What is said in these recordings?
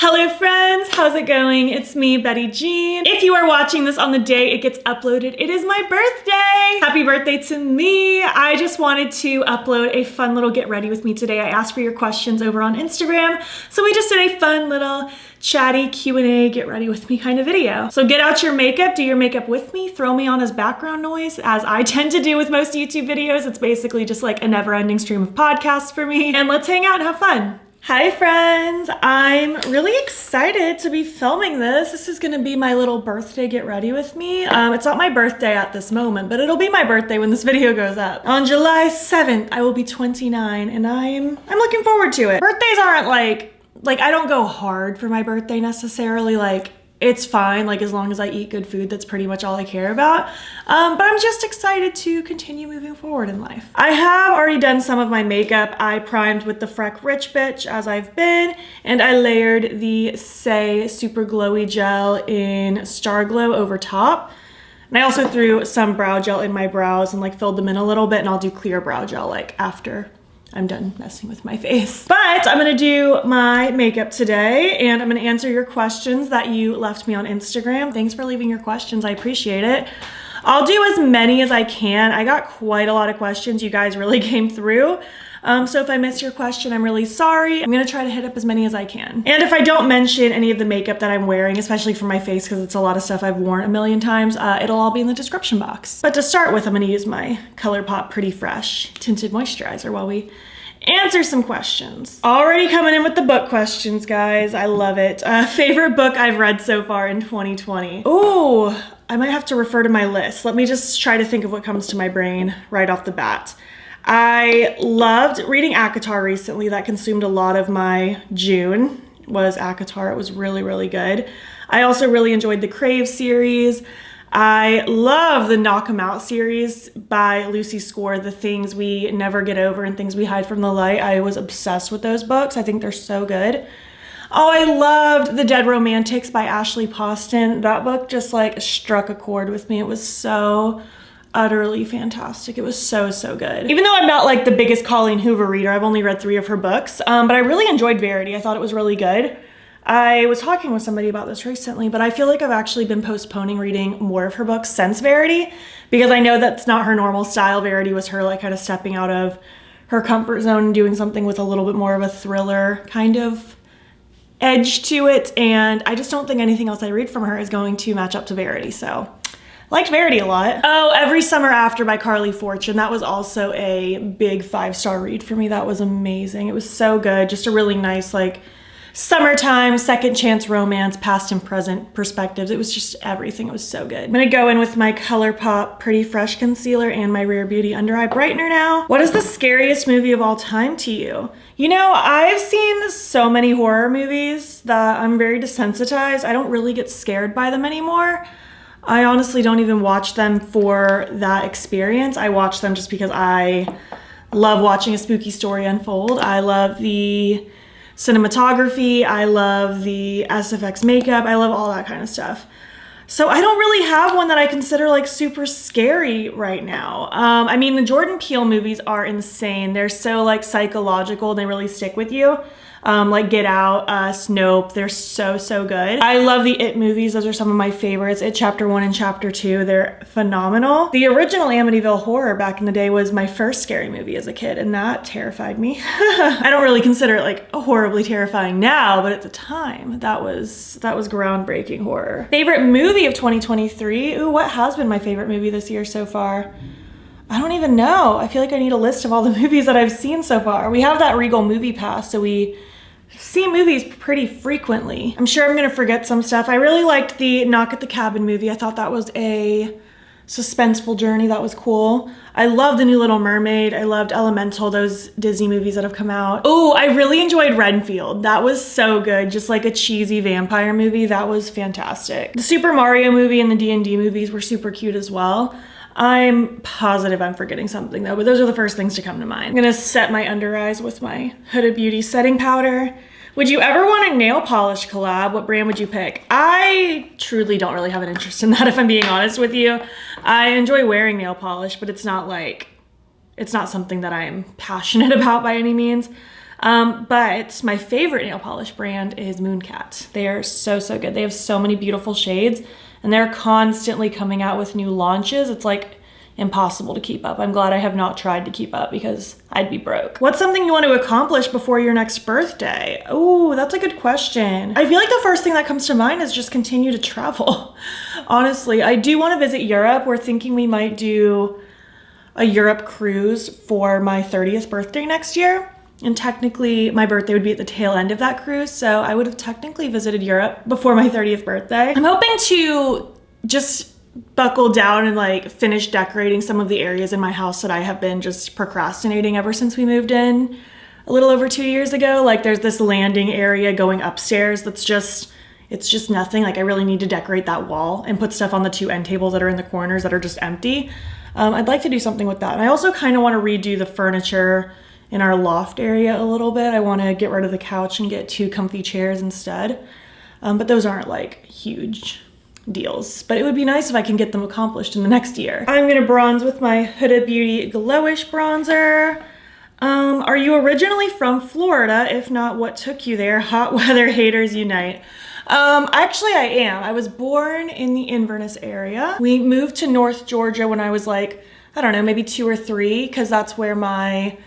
Hello friends, how's it going? It's me, Betty Jean. If you are watching this on the day it gets uploaded, it is my birthday! Happy birthday to me! I just wanted to upload a fun little get ready with me today. I asked for your questions over on Instagram, so we just did a fun little chatty Q&A get ready with me kind of video. So get out your makeup, do your makeup with me, throw me on as background noise, as I tend to do with most YouTube videos. It's basically just like a never-ending stream of podcasts for me, and let's hang out and have fun. Hi friends, I'm really excited to be filming this. This is gonna be my little birthday get ready with me. It's not my birthday at this moment, but it'll be my birthday when this video goes up. On July 7th, I will be 29 and I'm looking forward to it. Birthdays aren't like I don't go hard for my birthday necessarily. Like it's fine, like as long as I eat good food, that's pretty much all I care about. But I'm just excited to continue moving forward in life. I have already done some of my makeup. I primed with the Freck Rich Bitch as I've been, and I layered the Say Super Glowy Gel in Star Glow over top. And I also threw some brow gel in my brows and like filled them in a little bit, and I'll do clear brow gel like after I'm done messing with my face. But I'm gonna do my makeup today and I'm gonna answer your questions that you left me on Instagram. Thanks for leaving your questions, I appreciate it. I'll do as many as I can. I got quite a lot of questions. You guys really came through. So if I missed your question, I'm really sorry. I'm gonna try to hit up as many as I can. And if I don't mention any of the makeup that I'm wearing, especially for my face, because it's a lot of stuff I've worn a million times, it'll all be in the description box. But to start with, I'm gonna use my Colourpop Pretty Fresh Tinted Moisturizer while we answer some questions. Already coming in with the book questions, guys. I love it. Favorite book I've read so far in 2020. Ooh, I might have to refer to my list. Let me just try to think of what comes to my brain right off the bat. I loved reading ACOTAR recently. That consumed a lot of my June, was ACOTAR. It was really, really good. I also really enjoyed the Crave series. I love the Knock 'Em Out series by Lucy Score, The Things We Never Get Over and Things We Hide from the Light. I was obsessed with those books. I think they're so good. Oh, I loved The Dead Romantics by Ashley Poston. That book just like struck a chord with me. It was so utterly fantastic. It was so, so good. Even though I'm not like the biggest Colleen Hoover reader, I've only read 3 of her books, but I really enjoyed Verity. I thought it was really good. I was talking with somebody about this recently, but I feel like I've actually been postponing reading more of her books since Verity, because I know that's not her normal style. Verity was her like kind of stepping out of her comfort zone and doing something with a little bit more of a thriller kind of edge to it, and I just don't think anything else I read from her is going to match up to Verity, so liked Verity a lot. Oh, Every Summer After by Carly Fortune. That was also a big 5-star read for me. That was amazing. It was so good. Just a really nice like summertime, second chance romance, past and present perspectives. It was just everything. It was so good. I'm gonna go in with my Colourpop Pretty Fresh Concealer and my Rare Beauty Under Eye Brightener now. What is the scariest movie of all time to you? You know, I've seen so many horror movies that I'm very desensitized. I don't really get scared by them anymore. I honestly don't even watch them for that experience. I watch them just because I love watching a spooky story unfold. I love the cinematography, I love the SFX makeup, I love all that kind of stuff. So I don't really have one that I consider like super scary right now. I mean, the Jordan Peele movies are insane. They're so like psychological, they really stick with you. Like Get Out, Nope, they're so, so good. I love the It movies. Those are some of my favorites. It Chapter 1 and Chapter 2, they're phenomenal. The original Amityville Horror back in the day was my first scary movie as a kid, and that terrified me. I don't really consider it like horribly terrifying now, but at the time, that was groundbreaking horror. Favorite movie of 2023? Ooh, what has been my favorite movie this year so far? I don't even know. I feel like I need a list of all the movies that I've seen so far. We have that Regal Movie Pass, so we see movies pretty frequently. I'm sure I'm gonna forget some stuff. I really liked the Knock at the Cabin movie. I thought that was a suspenseful journey. That was cool. I love The New Little Mermaid. I loved Elemental, those Disney movies that have come out. Oh, I really enjoyed Renfield. That was so good. Just like a cheesy vampire movie. That was fantastic. The Super Mario movie and the D&D movies were super cute as well. I'm positive I'm forgetting something though, but those are the first things to come to mind. I'm gonna set my under eyes with my Huda Beauty setting powder. Would you ever want a nail polish collab? What brand would you pick? I truly don't really have an interest in that, if I'm being honest with you. I enjoy wearing nail polish, but it's not something that I'm passionate about by any means. But my favorite nail polish brand is Mooncat. They are so, so good. They have so many beautiful shades and they're constantly coming out with new launches. It's like impossible to keep up. I'm glad I have not tried to keep up because I'd be broke. What's something you want to accomplish before your next birthday? Oh, that's a good question. I feel like the first thing that comes to mind is just continue to travel. Honestly, I do want to visit Europe. We're thinking we might do a Europe cruise for my 30th birthday next year. And technically my birthday would be at the tail end of that cruise. So I would have technically visited Europe before my 30th birthday. I'm hoping to just buckle down and like finish decorating some of the areas in my house that I have been just procrastinating ever since we moved in a little over 2 years ago. Like there's this landing area going upstairs that's just, it's just nothing. Like I really need to decorate that wall and put stuff on the 2 end tables that are in the corners that are just empty. I'd like to do something with that. And I also kind of want to redo the furniture in our loft area a little bit. I want to get rid of the couch and get 2 comfy chairs instead. But those aren't like huge deals, but it would be nice if I can get them accomplished in the next year. I'm gonna bronze with my Huda Beauty Glowish bronzer. Are you originally from Florida? If not, what took you there? Hot weather haters unite. Actually I am. I was born in the Inverness area. We moved to North Georgia when I was like, I don't know, maybe 2 or 3, because that's where my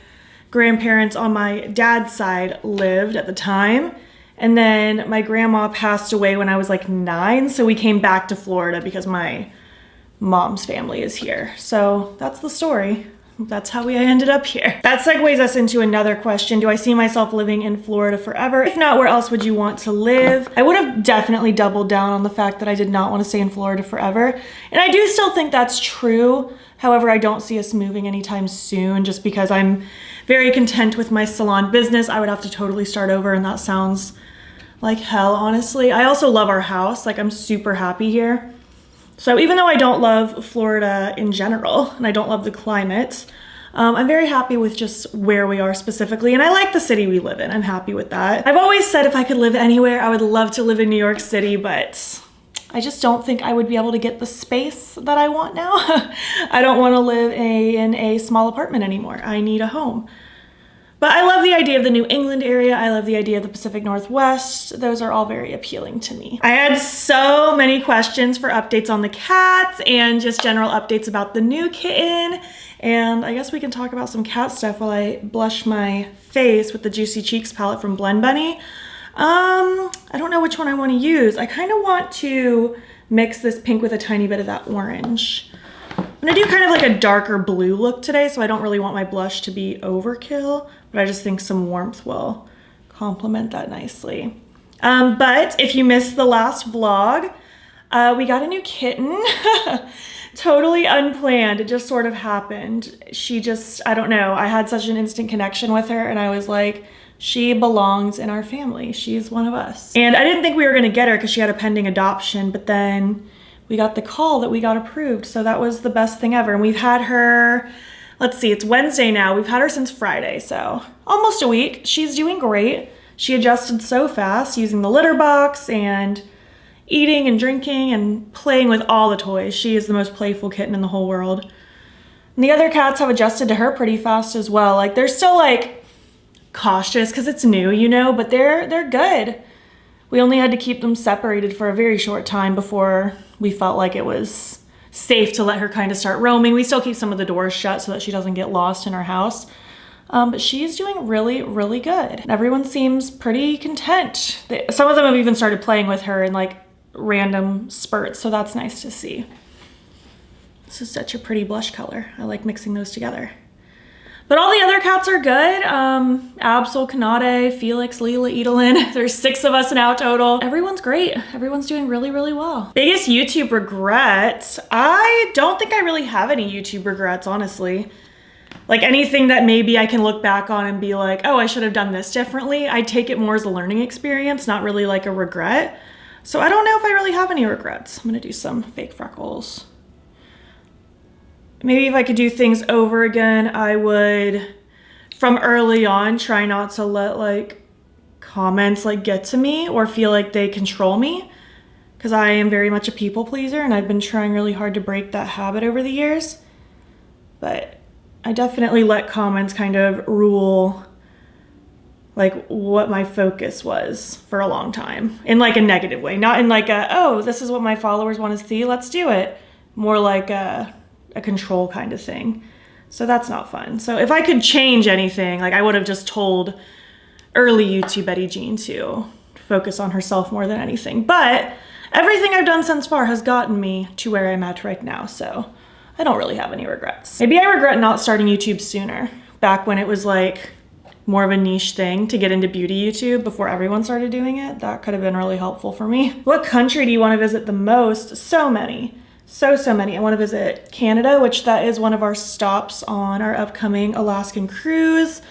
grandparents on my dad's side lived at the time. And then my grandma passed away when I was like 9, so we came back to Florida because my mom's family is here. So that's the story. That's how we ended up here. That segues us into another question. Do I see myself living in Florida forever? If not, where else would you want to live? I would have definitely doubled down on the fact that I did not want to stay in Florida forever. And I do still think that's true. However, I don't see us moving anytime soon just because I'm very content with my salon business. I would have to totally start over and that sounds like hell, honestly. I also love our house. Like I'm super happy here. So even though I don't love Florida in general and I don't love the climate, I'm very happy with just where we are specifically. And I like the city we live in. I'm happy with that. I've always said if I could live anywhere, I would love to live in New York City, but I just don't think I would be able to get the space that I want now. I don't want to live in a small apartment anymore. I need a home. But I love the idea of the New England area. I love the idea of the Pacific Northwest. Those are all very appealing to me. I had so many questions for updates on the cats and just general updates about the new kitten. And I guess we can talk about some cat stuff while I blush my face with the Juicy Cheeks palette from Blend Bunny. I don't know which one I want to use. I kind of want to mix this pink with a tiny bit of that orange. I'm gonna do kind of like a darker blue look today, so I don't really want my blush to be overkill, but I just think some warmth will complement that nicely. But if you missed the last vlog, we got a new kitten. Totally unplanned. It just sort of happened. She just, I don't know, I had such an instant connection with her and I was like, she belongs in our family. She's one of us. And I didn't think we were gonna get her because she had a pending adoption, but then we got the call that we got approved. So that was the best thing ever. And we've had her, let's see, it's Wednesday now. We've had her since Friday, so almost a week. She's doing great. She adjusted so fast using the litter box and eating and drinking and playing with all the toys. She is the most playful kitten in the whole world. And the other cats have adjusted to her pretty fast as well. Like they're still like cautious because it's new, you know, but they're good. We only had to keep them separated for a very short time before we felt like it was safe to let her kind of start roaming. We still keep some of the doors shut so that she doesn't get lost in our house. But she's doing really, really good. Everyone seems pretty content. Some of them have even started playing with her in like random spurts, so that's nice to see. This is such a pretty blush color. I like mixing those together. But all the other cats are good. Absol, Kanade, Felix, Leela, Edelin. There's 6 of us now total. Everyone's great. Everyone's doing really, really well. Biggest YouTube regrets? I don't think I really have any YouTube regrets, honestly. Like anything that maybe I can look back on and be like, oh, I should have done this differently. I take it more as a learning experience, not really like a regret. So I don't know if I really have any regrets. I'm gonna do some fake freckles. Maybe if I could do things over again, I would, from early on, try not to let like comments like get to me or feel like they control me, because I am very much a people pleaser and I've been trying really hard to break that habit over the years. But I definitely let comments kind of rule like what my focus was for a long time, in like a negative way, not in like a, oh, this is what my followers want to see, let's do it. More like a control kind of thing. So that's not fun. So if I could change anything, like I would have just told early YouTube Betty Jean to focus on herself more than anything. But everything I've done since far has gotten me to where I'm at right now. So I don't really have any regrets. Maybe I regret not starting YouTube sooner, back when it was like more of a niche thing to get into beauty YouTube before everyone started doing it. That could have been really helpful for me. What country do you want to visit the most? So many. So many. I want to visit Canada, which that is one of our stops on our upcoming Alaskan cruise.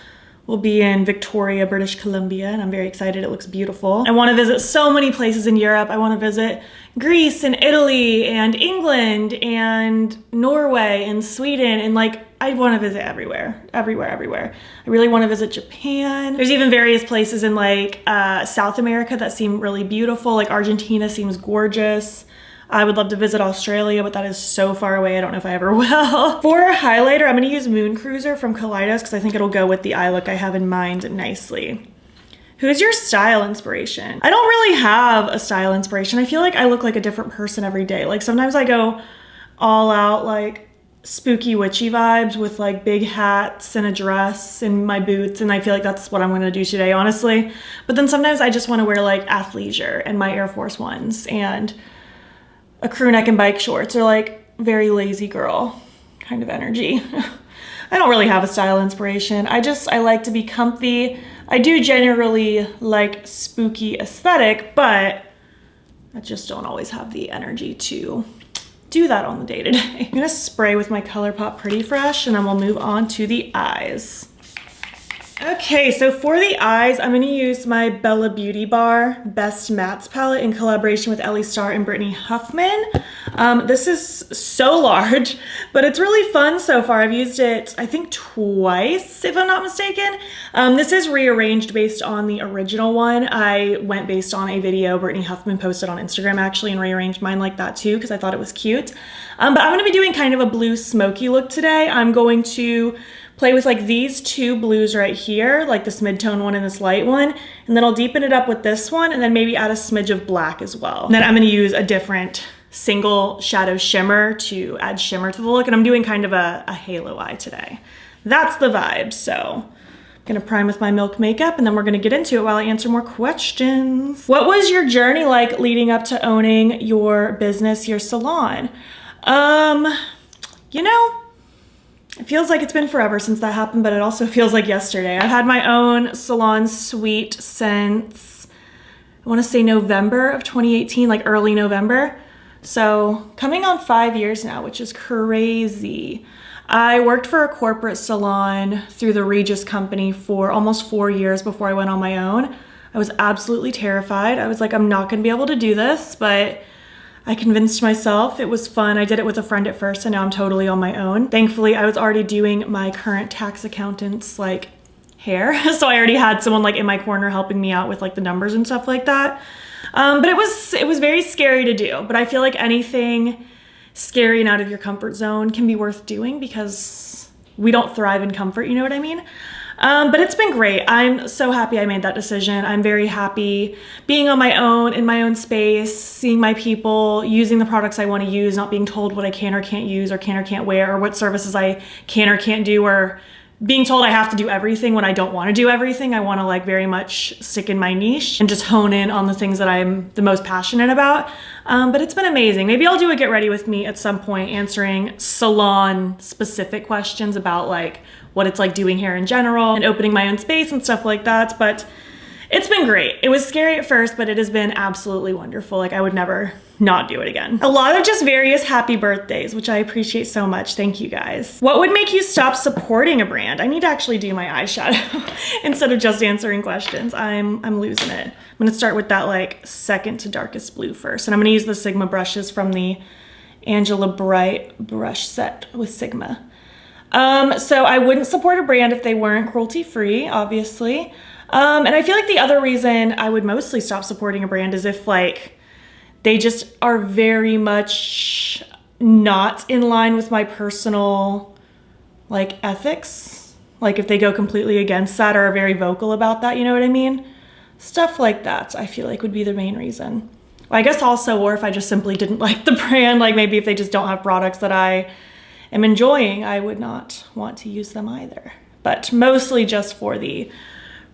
We'll be in Victoria, British Columbia, and I'm very excited. It looks beautiful. I want to visit so many places in Europe. I want to visit Greece and Italy and England and Norway and Sweden, and like, I want to visit everywhere. I really want to visit Japan. There's even various places in like South America that seem really beautiful. Like Argentina seems gorgeous. I would love to visit Australia, but that is so far away. I don't know if I ever will. For a highlighter, I'm gonna use Moon Cruiser from Kaleidos because I think it'll go with the eye look I have in mind nicely. Who's your style inspiration? I don't really have a style inspiration. I feel like I look like a different person every day. Like sometimes I go all out like spooky witchy vibes with like big hats and a dress and my boots, and I feel like that's what I'm gonna do today, honestly. But then sometimes I just wanna wear like athleisure and my Air Force Ones and a crew neck and bike shorts, or like very lazy girl kind of energy. I don't really have a style inspiration. I like to be comfy. I do generally like spooky aesthetic, but I just don't always have the energy to do that on the day-to-day. I'm gonna spray with my Colourpop Pretty Fresh, and then we'll move on to the eyes. Okay, so for the eyes, I'm gonna use my Bella Beauty Bar Best Mattes palette in collaboration with Ellie Starr and Brittany Huffman. This is so large, but it's really fun so far. I've used it, I think, twice, if I'm not mistaken. This is rearranged based on the original one. I went based on a video Brittany Huffman posted on Instagram, actually, and rearranged mine like that too, because I thought it was cute. But I'm gonna be doing kind of a blue smoky look today. I'm going to play with like these two blues right here, like this mid-tone one and this light one, and then I'll deepen it up with this one, and then maybe add a smidge of black as well. And then I'm gonna use a different single shadow shimmer to add shimmer to the look, and I'm doing kind of a halo eye today. That's the vibe. So I'm gonna prime with my Milk makeup, and then we're gonna get into it while I answer more questions. What was your journey like leading up to owning your business, your salon? You know, it feels like it's been forever since that happened, but it also feels like yesterday. I've had my own salon suite since, I wanna say November of 2018, like early November. So coming on 5 years now, which is crazy. I worked for a corporate salon through the Regis company for almost 4 years before I went on my own. I was absolutely terrified. I was like, I'm not gonna be able to do this, but I convinced myself. It was fun. I did it with a friend at first, and now I'm totally on my own. Thankfully, I was already doing my current tax accountant's like hair. So I already had someone like in my corner helping me out with like the numbers and stuff like that. But it was very scary to do. But I feel like anything scary and out of your comfort zone can be worth doing, because we don't thrive in comfort, you know what I mean? But it's been great. I'm so happy I made that decision. I'm very happy being on my own, in my own space, seeing my people, using the products I want to use, not being told what I can or can't use or can or can't wear, or what services I can or can't do, or being told I have to do everything when I don't want to do everything. I want to like very much stick in my niche and just hone in on the things that I'm the most passionate about. But it's been amazing. Maybe I'll do a get ready with me at some point, answering salon specific questions about like what it's like doing hair in general and opening my own space and stuff like that. But it's been great. It was scary at first, but it has been absolutely wonderful. Like I would never not do it again. A lot of just various happy birthdays, which I appreciate so much. Thank you guys. What would make you stop supporting a brand? I need to actually do my eyeshadow instead of just answering questions. I'm losing it. I'm gonna start with that like second to darkest blue first. And I'm gonna use the Sigma brushes from the Angela Bright brush set with Sigma. So I wouldn't support a brand if they weren't cruelty-free, obviously. And I feel like the other reason I would mostly stop supporting a brand is if like they just are very much not in line with my personal like ethics. Like if they go completely against that or are very vocal about that, you know what I mean? Stuff like that, I feel like would be the main reason. I guess also, or if I just simply didn't like the brand, like maybe if they just don't have products that I am enjoying, I would not want to use them either. But mostly just for the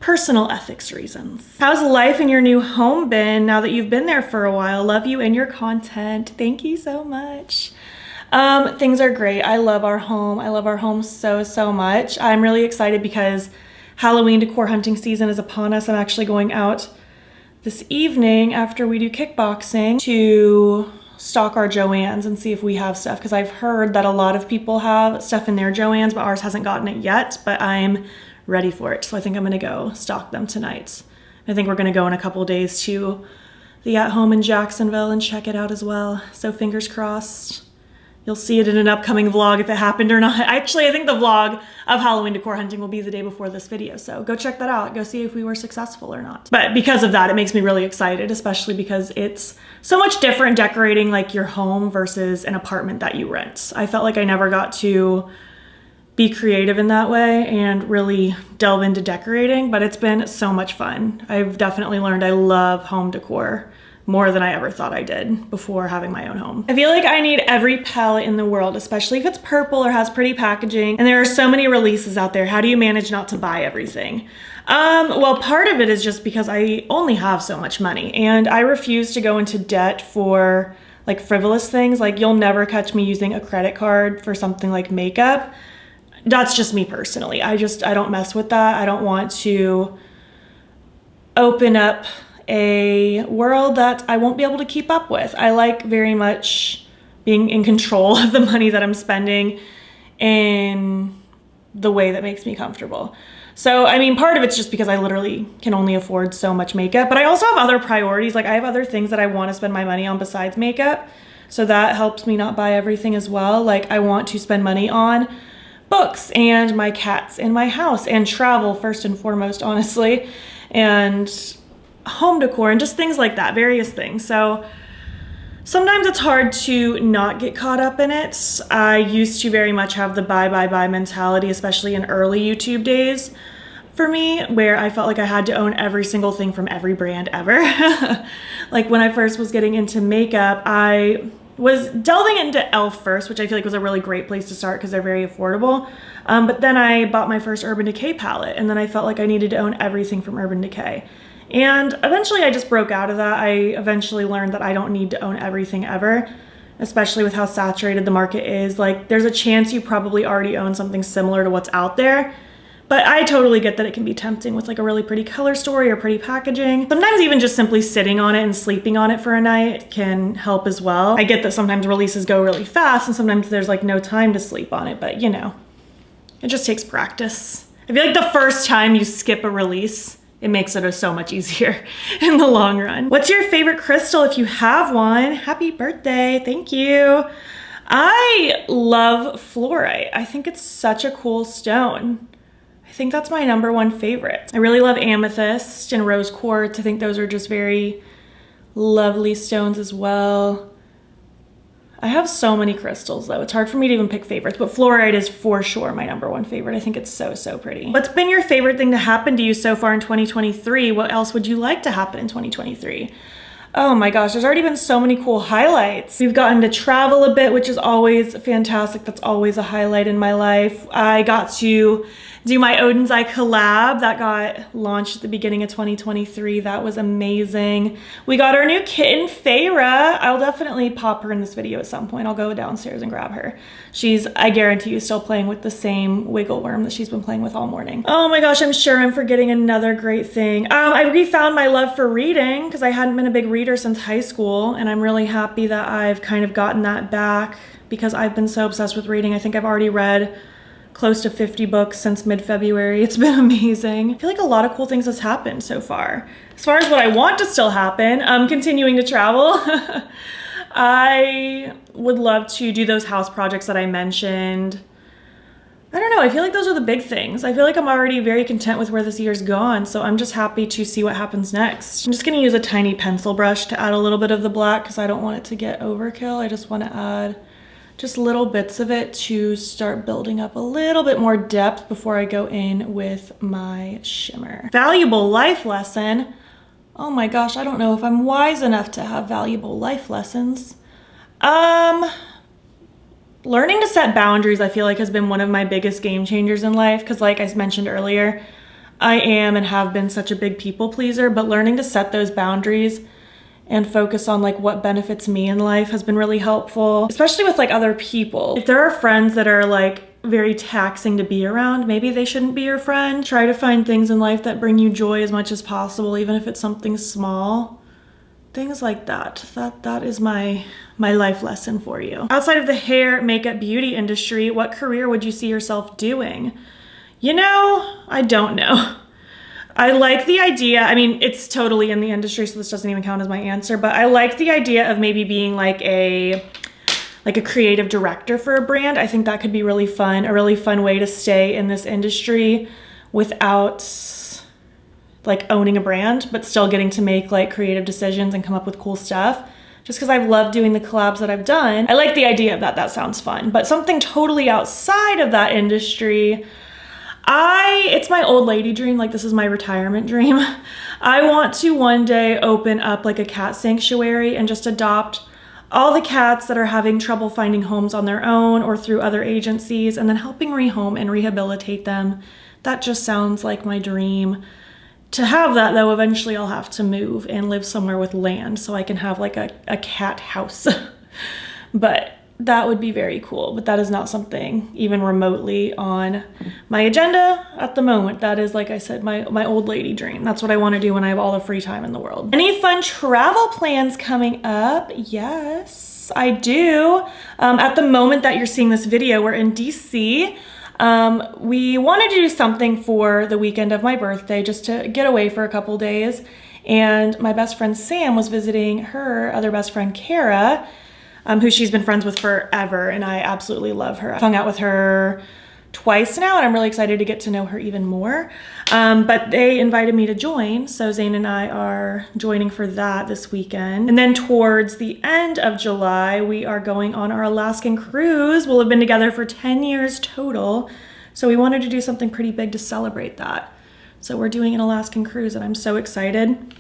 personal ethics reasons. How's life in your new home been now that you've been there for a while? Love you and your content. Thank you so much. Things are great. I love our home. I love our home so, so much. I'm really excited because Halloween decor hunting season is upon us. I'm actually going out this evening after we do kickboxing to stock our Joann's and see if we have stuff, because I've heard that a lot of people have stuff in their Joann's, but ours hasn't gotten it yet, but I'm ready for it. So I think I'm gonna go stock them tonight. I think we're gonna go in a couple of days to the At Home in Jacksonville and check it out as well. So fingers crossed. You'll see it in an upcoming vlog if it happened or not. Actually, I think the vlog of Halloween decor hunting will be the day before this video. So go check that out. Go see if we were successful or not. But because of that, it makes me really excited, especially because it's so much different decorating like your home versus an apartment that you rent. I felt like I never got to be creative in that way and really delve into decorating, but it's been so much fun. I've definitely learned I love home decor more than I ever thought I did before having my own home. I feel like I need every palette in the world, especially if it's purple or has pretty packaging. And there are so many releases out there. How do you manage not to buy everything? Well, part of it is just because I only have so much money and I refuse to go into debt for like frivolous things. Like you'll never catch me using a credit card for something like makeup. That's just me personally. I don't mess with that. I don't want to open up a world that I won't be able to keep up with. I like very much being in control of the money that I'm spending in the way that makes me comfortable. So, I mean, part of it's just because I literally can only afford so much makeup, but I also have other priorities. Like I have other things that I want to spend my money on besides makeup. So that helps me not buy everything as well. Like I want to spend money on books and my cats and my house and travel first and foremost, honestly, and home decor and just things like that, various things. So sometimes it's hard to not get caught up in it. I used to very much have the buy mentality, especially in early YouTube days for me, where I felt like I had to own every single thing from every brand ever. Like when I first was getting into makeup, I was delving into e.l.f. first, which I feel like was a really great place to start because they're very affordable. But then I bought my first Urban Decay palette, and then I felt like I needed to own everything from Urban Decay. And eventually I just broke out of that. I eventually learned that I don't need to own everything ever, especially with how saturated the market is. Like there's a chance you probably already own something similar to what's out there, but I totally get that it can be tempting with like a really pretty color story or pretty packaging. Sometimes even just simply sitting on it and sleeping on it for a night can help as well. I get that sometimes releases go really fast and sometimes there's like no time to sleep on it, but you know, it just takes practice. I feel like the first time you skip a release, it makes it so much easier in the long run. What's your favorite crystal if you have one? Happy birthday, thank you. I love fluorite. I think it's such a cool stone. I think that's my #1 favorite. I really love amethyst and rose quartz. I think those are just very lovely stones as well. I have so many crystals though. It's hard for me to even pick favorites, but fluorite is for sure my #1 favorite. I think it's so, so pretty. What's been your favorite thing to happen to you so far in 2023? What else would you like to happen in 2023? Oh my gosh, there's already been so many cool highlights. We've gotten to travel a bit, which is always fantastic. That's always a highlight in my life. I got to do my Odin's Eye collab that got launched at the beginning of 2023. That was amazing. We got our new kitten, Feyre. I'll definitely pop her in this video at some point. I'll go downstairs and grab her. She's, I guarantee you, still playing with the same wiggle worm that she's been playing with all morning. Oh my gosh, I'm sure I'm forgetting another great thing. I refound my love for reading because I hadn't been a big reader since high school, and I'm really happy that I've kind of gotten that back because I've been so obsessed with reading. I think I've already read close to 50 books since mid-February. It's been amazing. I feel like a lot of cool things has happened so far. As far as what I want to still happen, continuing to travel. I would love to do those house projects that I mentioned. I don't know, I feel like those are the big things. I feel like I'm already very content with where this year's gone, so I'm just happy to see what happens next. I'm just gonna use a tiny pencil brush to add a little bit of the black because I don't want it to get overkill. I just want to add just little bits of it to start building up a little bit more depth before I go in with my shimmer. Valuable life lesson. Oh my gosh, I don't know if I'm wise enough to have valuable life lessons. Learning to set boundaries, I feel like, has been one of my biggest game changers in life, because like I mentioned earlier, I am and have been such a big people pleaser, but learning to set those boundaries and focus on like what benefits me in life has been really helpful, especially with like other people. If there are friends that are like very taxing to be around, maybe they shouldn't be your friend. Try to find things in life that bring you joy as much as possible, even if it's something small. Things like that. That is my life lesson for you. Outside of the hair, makeup, beauty industry, what career would you see yourself doing? You know, I don't know. I like the idea. I mean, it's totally in the industry, so this doesn't even count as my answer, but I like the idea of maybe being like a creative director for a brand. I think that could be really fun, a really fun way to stay in this industry without like owning a brand, but still getting to make like creative decisions and come up with cool stuff. Just because I've loved doing the collabs that I've done. I like the idea of that. That sounds fun. But something totally outside of that industry, it's my old lady dream. Like, this is my retirement dream. I want to one day open up like a cat sanctuary and just adopt all the cats that are having trouble finding homes on their own or through other agencies, and then helping rehome and rehabilitate them. That just sounds like my dream. To have that, though, eventually I'll have to move and live somewhere with land so I can have like a cat house. But that would be very cool. But that is not something even remotely on my agenda at the moment. That is, like I said, my old lady dream. That's what I want to do when I have all the free time in the world. Any fun travel plans coming up? Yes, I do. At the moment that you're seeing this video, we're in DC. We wanted to do something for the weekend of my birthday, just to get away for a couple days. And my best friend Sam was visiting her other best friend Kara, who she's been friends with forever, and I absolutely love her. I've hung out with her twice now, and I'm really excited to get to know her even more. But they invited me to join, so Zane and I are joining for that this weekend. And then towards the end of July, we are going on our Alaskan cruise. We'll have been together for 10 years total, so we wanted to do something pretty big to celebrate that. So we're doing an Alaskan cruise, and I'm so excited.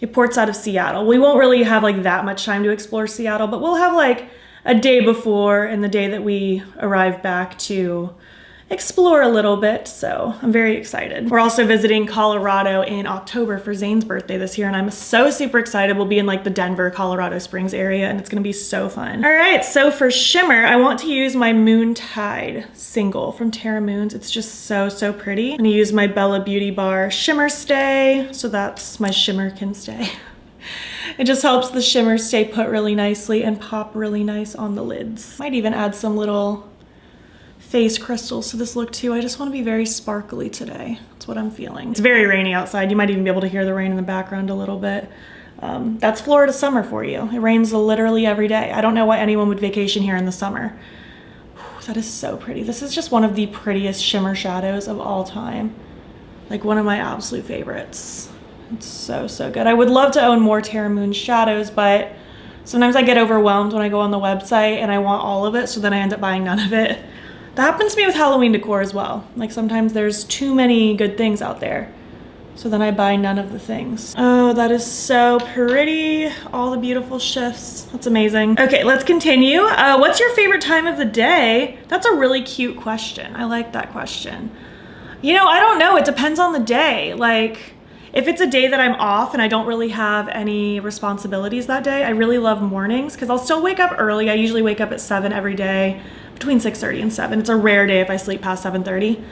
It ports out of Seattle. We won't really have like that much time to explore Seattle, but we'll have like a day before and the day that we arrive back to explore a little bit, so I'm very excited. We're also visiting Colorado in October for Zane's birthday this year, and I'm so super excited. We'll be in like the Denver, Colorado Springs area, and it's gonna be so fun. All right, so for shimmer, I want to use my Moontide single from Terra Moons. It's just so pretty. I'm gonna use my Bella Beauty Bar Shimmer Stay, so that's my shimmer can stay. It just helps the shimmer stay put really nicely and pop really nice on the lids. Might even add some little face crystals to this look too. I just want to be very sparkly today. That's what I'm feeling. It's very rainy outside. You might even be able to hear the rain in the background a little bit. That's Florida summer for you. It rains literally every day. I don't know why anyone would vacation here in the summer. Whew, that is so pretty. This is just one of the prettiest shimmer shadows of all time. Like one of my absolute favorites. It's so good. I would love to own more Terra Moon shadows, but sometimes I get overwhelmed when I go on the website and I want all of it, so then I end up buying none of it. That happens to me with Halloween decor as well. Like sometimes there's too many good things out there, so then I buy none of the things. Oh, that is so pretty. All the beautiful shifts. That's amazing. Okay, let's continue. What's your favorite time of the day? That's a really cute question. I like that question. You know, I don't know. It depends on the day. Like, if it's a day that I'm off and I don't really have any responsibilities that day, I really love mornings because I'll still wake up early. I usually wake up at 7 every day, between 6:30 and 7. It's a rare day if I sleep past 7:30.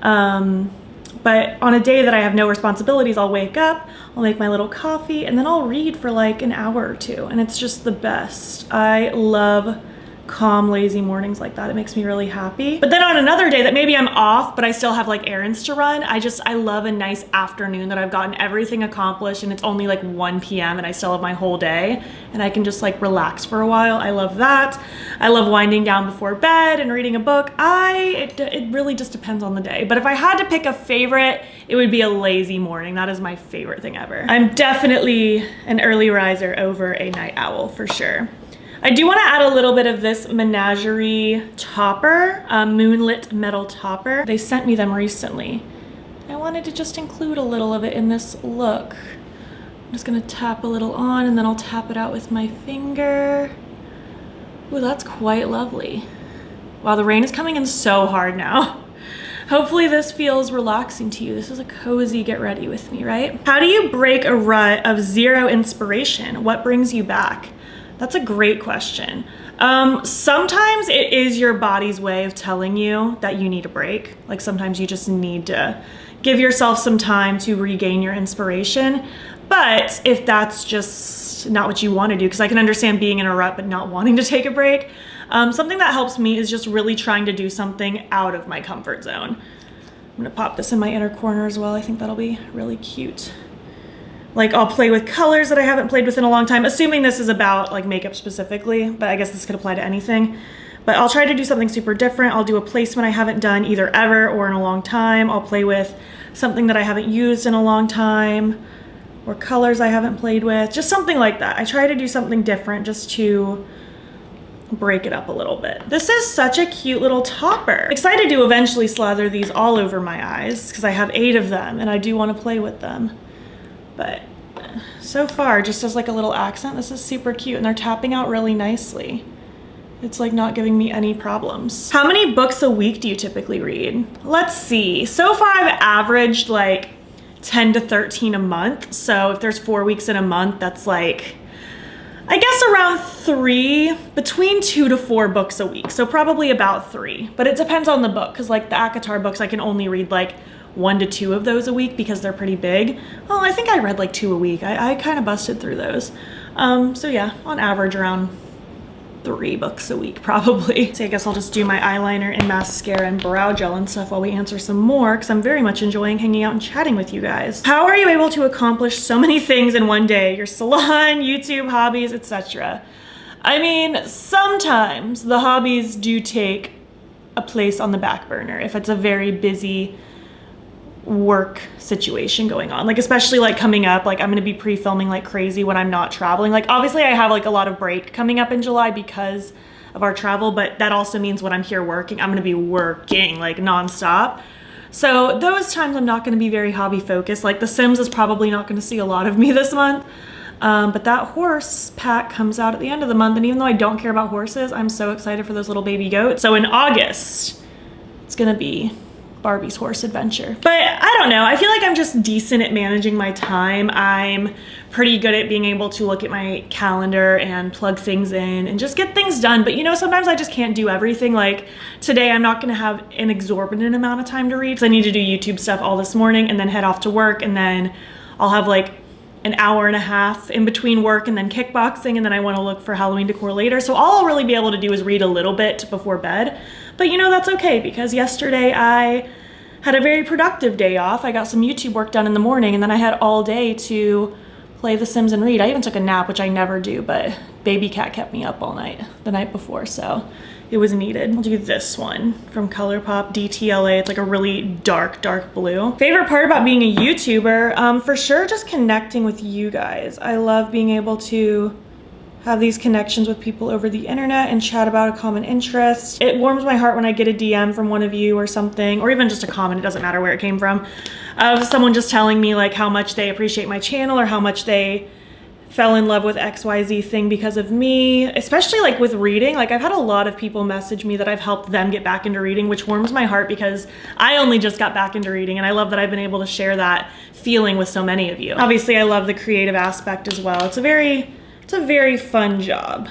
But on a day that I have no responsibilities, I'll wake up, I'll make my little coffee, and then I'll read for like an hour or two. And it's just the best. I love calm, lazy mornings like that. It makes me really happy. But then on another day that maybe I'm off, but I still have like errands to run, I love a nice afternoon that I've gotten everything accomplished and it's only like 1 p.m. and I still have my whole day and I can just like relax for a while. I love that. I love winding down before bed and reading a book. It really just depends on the day. But if I had to pick a favorite, it would be a lazy morning. That is my favorite thing ever. I'm definitely an early riser over a night owl for sure. I do want to add a little bit of this menagerie topper, moonlit metal topper. They sent me them recently. I wanted to just include a little of it in this look. I'm just gonna tap a little on and then I'll tap it out with my finger. Ooh, that's quite lovely. Wow, the rain is coming in so hard now. Hopefully this feels relaxing to you. This is a cozy get ready with me, right? How do you break a rut of zero inspiration? What brings you back? That's a great question. Sometimes it is your body's way of telling you that you need a break. Like sometimes you just need to give yourself some time to regain your inspiration. But if that's just not what you want to do, because I can understand being in a rut but not wanting to take a break, something that helps me is just really trying to do something out of my comfort zone. I'm gonna pop this in my inner corner as well. I think that'll be really cute. Like I'll play with colors that I haven't played with in a long time, assuming this is about like makeup specifically, but I guess this could apply to anything. But I'll try to do something super different. I'll do a placement I haven't done either ever or in a long time. I'll play with something that I haven't used in a long time, or colors I haven't played with, just something like that. I try to do something different just to break it up a little bit. This is such a cute little topper. Excited to eventually slather these all over my eyes because I have 8 of them and I do want to play with them. But so far, just as like a little accent, this is super cute and they're tapping out really nicely. It's like not giving me any problems. How many books a week do you typically read? Let's see. So far I've averaged like 10 to 13 a month. So if there's 4 weeks in a month, that's like, I guess around 3, between 2 to 4 books a week. So probably about 3, but it depends on the book. Cause like the ACOTAR books, I can only read like 1 to 2 of those a week because they're pretty big. Well, I think I read like 2 a week. I kind of busted through those. So yeah, on average around 3 books a week probably. So I guess I'll just do my eyeliner and mascara and brow gel and stuff while we answer some more because I'm very much enjoying hanging out and chatting with you guys. How are you able to accomplish so many things in one day? Your salon, YouTube, hobbies, etc. I mean, sometimes the hobbies do take a place on the back burner if it's a very busy work situation going on, like especially like coming up, like I'm gonna be pre-filming like crazy when I'm not traveling. Like obviously I have like a lot of break coming up in July because of our travel, but that also means when I'm here working, I'm gonna be working like nonstop. So those times I'm not gonna be very hobby focused. Like The Sims is probably not gonna see a lot of me this month, but that horse pack comes out at the end of the month, and even though I don't care about horses, I'm so excited for those little baby goats. So in August, it's gonna be Barbie's horse adventure. But I don't know, I feel like I'm just decent at managing my time. I'm pretty good at being able to look at my calendar and plug things in and just get things done. But you know, sometimes I just can't do everything. Like today, I'm not gonna have an exorbitant amount of time to read because I need to do YouTube stuff all this morning and then head off to work, and then I'll have like an hour and a half in between work and then kickboxing, and then I want to look for Halloween decor later. So all I'll really be able to do is read a little bit before bed. But you know, that's okay because yesterday I had a very productive day off. I got some YouTube work done in the morning, and then I had all day to play The Sims and read. I even took a nap, which I never do, but baby cat kept me up all night the night before, so it was needed. I'll do this one from Colourpop DTLA. It's like a really dark blue. Favorite part about being a YouTuber? For sure, just connecting with you guys. I love being able to have these connections with people over the internet and chat about a common interest. It warms my heart when I get a DM from one of you or something, or even just a comment, it doesn't matter where it came from, of someone just telling me like how much they appreciate my channel or how much they fell in love with XYZ thing because of me, especially like with reading. Like I've had a lot of people message me that I've helped them get back into reading, which warms my heart because I only just got back into reading, and I love that I've been able to share that feeling with so many of you. Obviously, I love the creative aspect as well. It's a very fun job.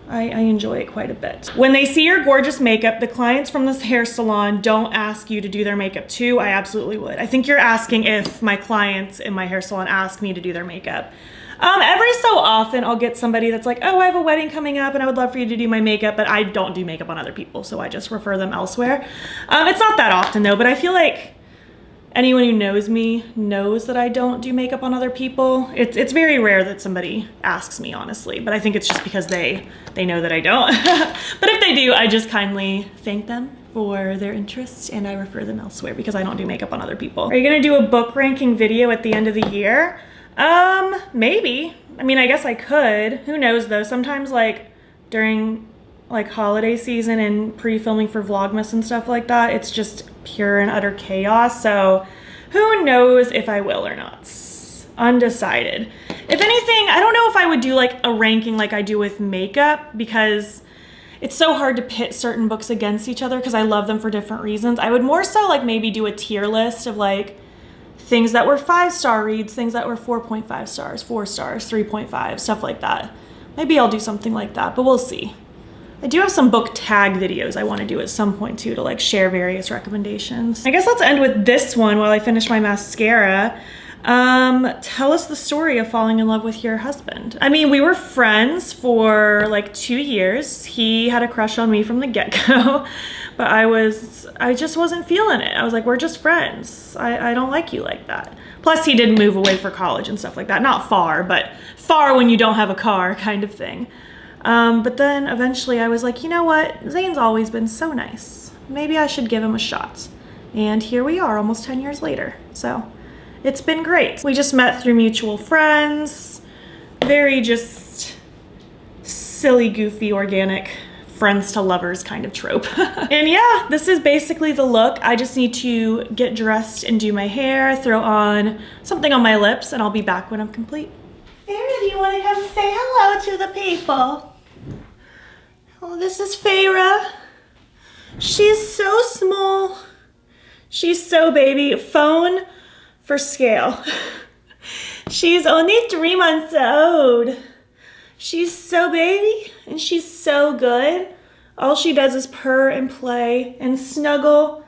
I enjoy it quite a bit. When they see your gorgeous makeup, the clients from this hair salon don't ask you to do their makeup too. I absolutely would. I think you're asking if my clients in my hair salon ask me to do their makeup. Every so often I'll get somebody that's like, oh, I have a wedding coming up and I would love for you to do my makeup, but I don't do makeup on other people, so I just refer them elsewhere. It's not that often though, but I feel like anyone who knows me knows that I don't do makeup on other people. It's very rare that somebody asks me, honestly, but I think it's just because they know that I don't. But if they do, I just kindly thank them for their interest and I refer them elsewhere because I don't do makeup on other people. Are you gonna do a book ranking video at the end of the year? Maybe. I mean, I guess I could. Who knows though? Sometimes like during like holiday season and pre-filming for Vlogmas and stuff like that. It's just pure and utter chaos. So who knows if I will or not. Undecided. If anything, I don't know if I would do like a ranking like I do with makeup, because it's so hard to pit certain books against each other because I love them for different reasons. I would more so like maybe do a tier list of like things that were 5-star reads, things that were 4.5 stars, 4 stars, 3.5, stuff like that. Maybe I'll do something like that, but we'll see. I do have some book tag videos I want to do at some point too, to like share various recommendations. I guess let's end with this one while I finish my mascara. Tell us the story of falling in love with your husband. I mean, we were friends for like 2 years. He had a crush on me from the get-go, but I just wasn't feeling it. I was like, we're just friends. I don't like you like that. Plus he did move away for college and stuff like that. Not far, but far when you don't have a car kind of thing. But then eventually I was like, you know what? Zane's always been so nice. Maybe I should give him a shot. And here we are almost 10 years later. So it's been great. We just met through mutual friends. Very just silly, goofy, organic friends to lovers kind of trope. And yeah, this is basically the look. I just need to get dressed and do my hair, throw on something on my lips, and I'll be back when I'm complete. Farrah, do you want to come say hello to the people? Oh, this is Farrah. She's so small. She's so baby. Phone for scale. She's only 3 months old. She's so baby and she's so good. All she does is purr and play and snuggle.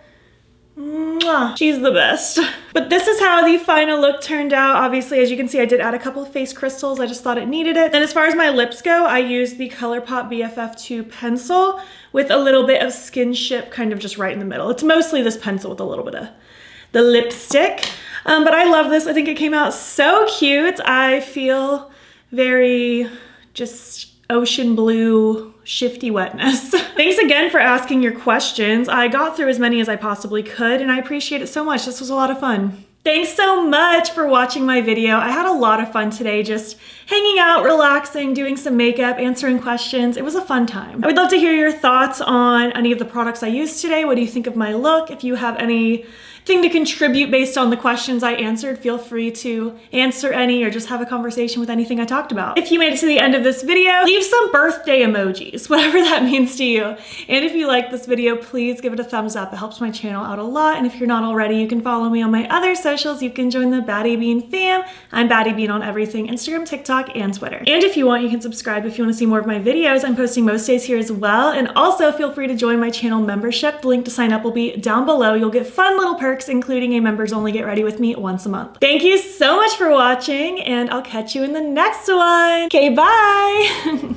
Mwah. She's the best. But this is how the final look turned out. Obviously, as you can see, I did add a couple of face crystals. I just thought it needed it. And as far as my lips go, I used the Colourpop BFF2 pencil with a little bit of Skinship kind of just right in the middle. It's mostly this pencil with a little bit of the lipstick. But I love this. I think it came out so cute. I feel very just ocean blue, shifty wetness. Thanks again for asking your questions. I got through as many as I possibly could, and I appreciate it so much. This was a lot of fun. Thanks so much for watching my video. I had a lot of fun today, just hanging out, relaxing, doing some makeup, answering questions. It was a fun time. I would love to hear your thoughts on any of the products I used today. What do you think of my look? If you have anything to contribute based on the questions I answered, feel free to answer any or just have a conversation with anything I talked about. If you made it to the end of this video, leave some birthday emojis, whatever that means to you. And if you like this video, please give it a thumbs up. It helps my channel out a lot. And if you're not already, you can follow me on my other socials. You can join the battybean fam. I'm battybean on everything, Instagram, TikTok, and Twitter. And if you want, you can subscribe if you want to see more of my videos. I'm posting most days here as well. And also feel free to join my channel membership. The link to sign up will be down below. You'll get fun little perks, including a members only get ready with me once a month. Thank you so much for watching, and I'll catch you in the next one. Okay, bye.